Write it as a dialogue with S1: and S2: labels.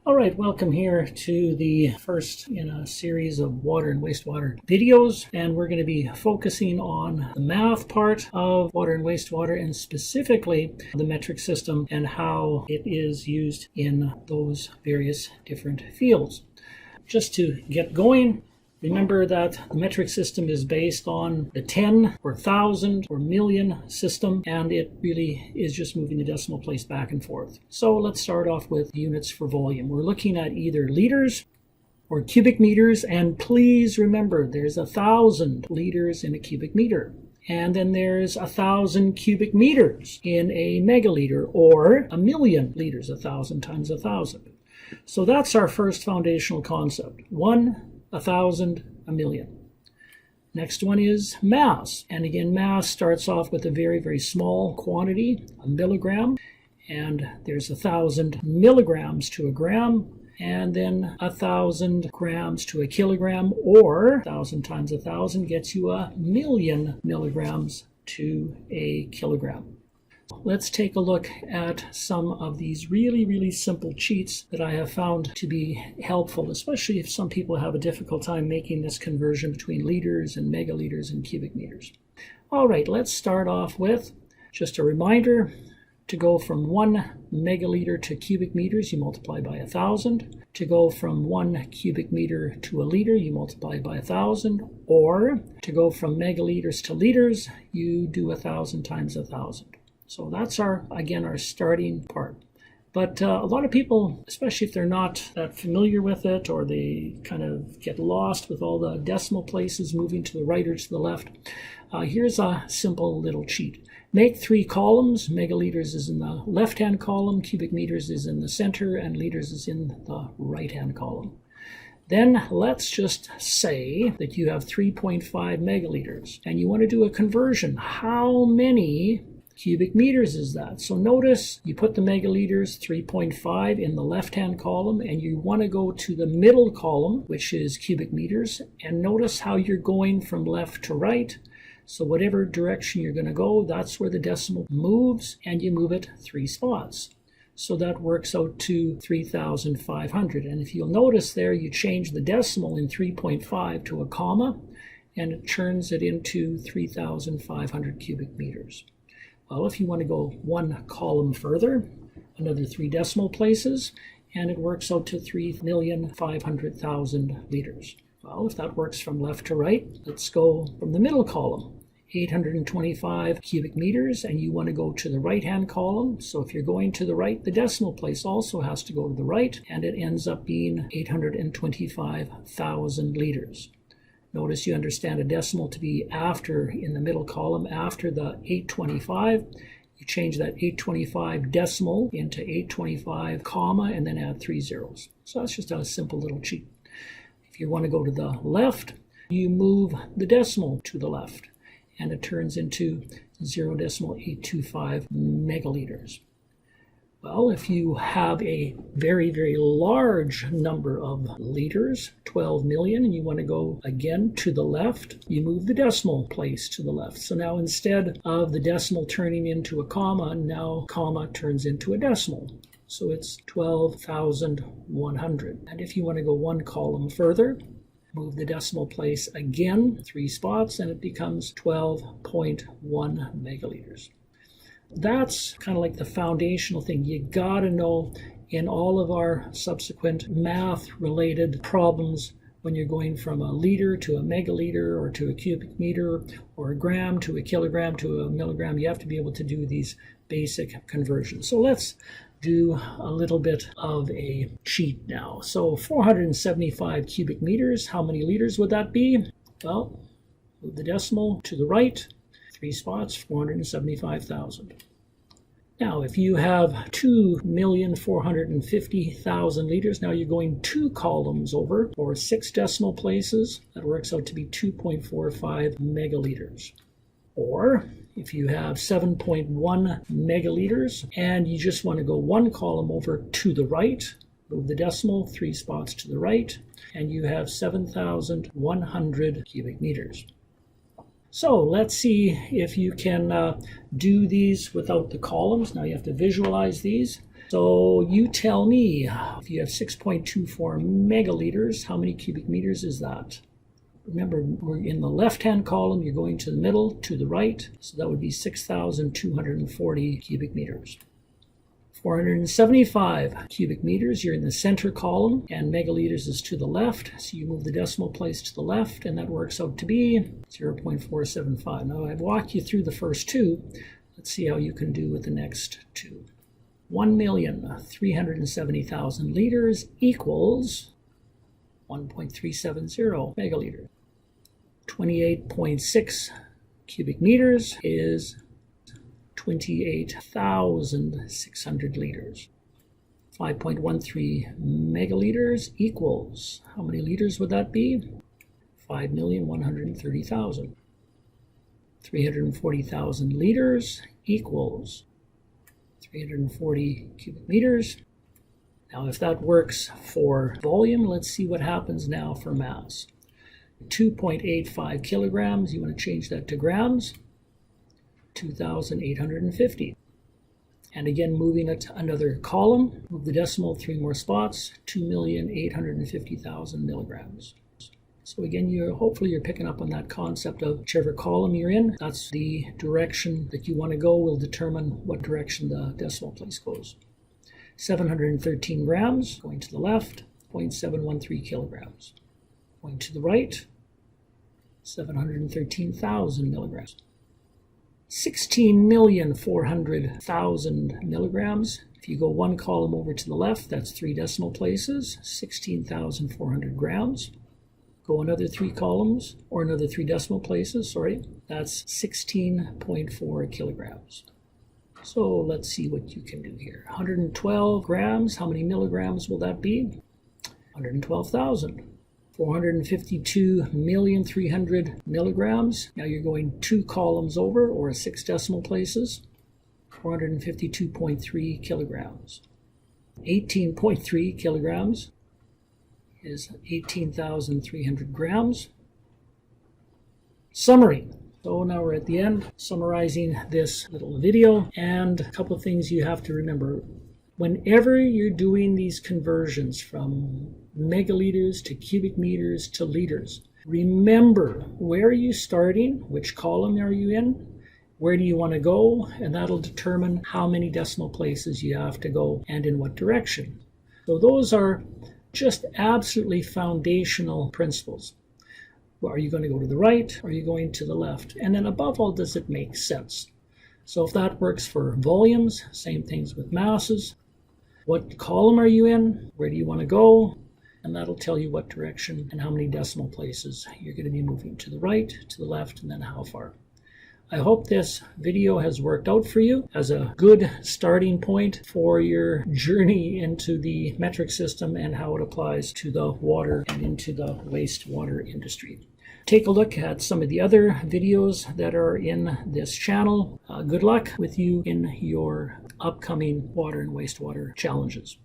S1: All right, welcome here to the first in a series of water and wastewater videos, and we're going to be focusing on the math part of water and wastewater, and specifically the metric system and how it is used in those various different fields. Just to get going, remember that the metric system is based on the 10 or 1,000 or million system, and it really is just moving the decimal place back and forth. So let's start off with units for volume. We're looking at either liters or cubic meters, and please remember there's 1,000 liters in a cubic meter. And then there's 1,000 cubic meters in a megaliter, or 1,000,000 liters, 1,000 times 1,000. So that's our first foundational concept. 1,000, 1,000,000. Next one is mass. And again, mass starts off with a very, very small quantity, a milligram. And there's 1,000 milligrams to a gram. And then 1,000 grams to a kilogram, or 1,000 times 1,000 gets you 1,000,000 milligrams to a kilogram. Let's take a look at some of these really, really simple cheats that I have found to be helpful, especially if some people have a difficult time making this conversion between liters and megaliters and cubic meters. All right, let's start off with just a reminder. To go from 1 megaliter to cubic meters, you multiply by 1,000. To go from 1 cubic meter to a liter, you multiply by 1,000. Or to go from megaliters to liters, you do 1,000 times 1,000. So that's our starting part. But a lot of people, especially if they're not that familiar with it, or they kind of get lost with all the decimal places moving to the right or to the left, here's a simple little cheat. Make 3 columns. Megaliters is in the left-hand column, cubic meters is in the center, and liters is in the right-hand column. Then let's just say that you have 3.5 megaliters, and you want to do a conversion. How many cubic meters is that? So notice you put the megaliters 3.5 in the left-hand column, and you want to go to the middle column, which is cubic meters, and notice how you're going from left to right. So whatever direction you're going to go, that's where the decimal moves, and you move it 3 spots. So that works out to 3,500. And if you'll notice there, you change the decimal in 3.5 to a comma, and it turns it into 3,500 cubic meters. Well, if you want to go 1 column further, another 3 decimal places, and it works out to 3,500,000 liters. Well, if that works from left to right, let's go from the middle column, 825 cubic meters, and you want to go to the right-hand column. So if you're going to the right, the decimal place also has to go to the right, and it ends up being 825,000 liters. Notice you understand a decimal to be after, in the middle column, after the 825. You change that 825 decimal into 825 comma, and then add 3 zeros. So that's just a simple little cheat. If you want to go to the left, you move the decimal to the left, and it turns into 0.825 megaliters. Well, if you have a very, very large number of liters, 12 million, and you want to go again to the left, you move the decimal place to the left. So now instead of the decimal turning into a comma, now comma turns into a decimal. So it's 12,100. And if you want to go 1 column further, move the decimal place again 3 spots, and it becomes 12.1 megaliters. That's kind of like the foundational thing. You got to know in all of our subsequent math-related problems, when you're going from a liter to a megaliter, or to a cubic meter, or a gram to a kilogram to a milligram, you have to be able to do these basic conversions. So let's do a little bit of a cheat now. So 475 cubic meters, how many liters would that be? Well, move the decimal to the right, 3 spots, 475,000. Now, if you have 2,450,000 liters, now you're going 2 columns over, or 6 decimal places. That works out to be 2.45 megaliters. Or if you have 7.1 megaliters, and you just want to go 1 column over to the right, move the decimal 3 spots to the right, and you have 7,100 cubic meters. So let's see if you can do these without the columns. Now you have to visualize these. So you tell me, if you have 6.24 megaliters, how many cubic meters is that? Remember, we're in the left-hand column, you're going to the middle, to the right, so that would be 6,240 cubic meters. 475 cubic meters, you're in the center column, and megaliters is to the left, so you move the decimal place to the left, and that works out to be 0.475. Now, I've walked you through the first two. Let's see how you can do with the next two. 1,370,000 liters equals 1.370 megaliters. 28.6 cubic meters is 28,600 liters. 5.13 megaliters equals, how many liters would that be? 5,130,000. 340,000 liters equals 340 cubic meters. Now, if that works for volume, let's see what happens now for mass. 2.85 kilograms, you want to change that to grams, 2,850. And again, moving it to another column, move the decimal 3 more spots, 2,850,000 milligrams. So again, hopefully you're picking up on that concept of whichever column you're in, that's the direction that you want to go will determine what direction the decimal place goes. 713 grams, going to the left, 0.713 kilograms. Going to the right, 713,000 milligrams. 16,400,000 milligrams. If you go one column over to the left, that's 3 decimal places, 16,400 grams. Go another 3 columns, or another 3 decimal places, that's 16.4 kilograms. So let's see what you can do here. 112 grams, how many milligrams will that be? 112,000. 452,300,000 milligrams. Now you're going 2 columns over, or 6 decimal places. 452.3 kilograms. 18.3 kilograms is 18,300 grams. Summary. So now we're at the end, summarizing this little video, and a couple of things you have to remember. Whenever you're doing these conversions from megaliters to cubic meters to liters, remember, where are you starting? Which column are you in? Where do you want to go? And that'll determine how many decimal places you have to go and in what direction. So those are just absolutely foundational principles. Are you going to go to the right? Or are you going to the left? And then above all, does it make sense? So if that works for volumes, same things with masses. What column are you in? Where do you want to go? And that'll tell you what direction and how many decimal places you're going to be moving to the right, to the left, and then how far. I hope this video has worked out for you as a good starting point for your journey into the metric system and how it applies to the water and into the wastewater industry. Take a look at some of the other videos that are in this channel. Good luck with you in your upcoming water and wastewater challenges.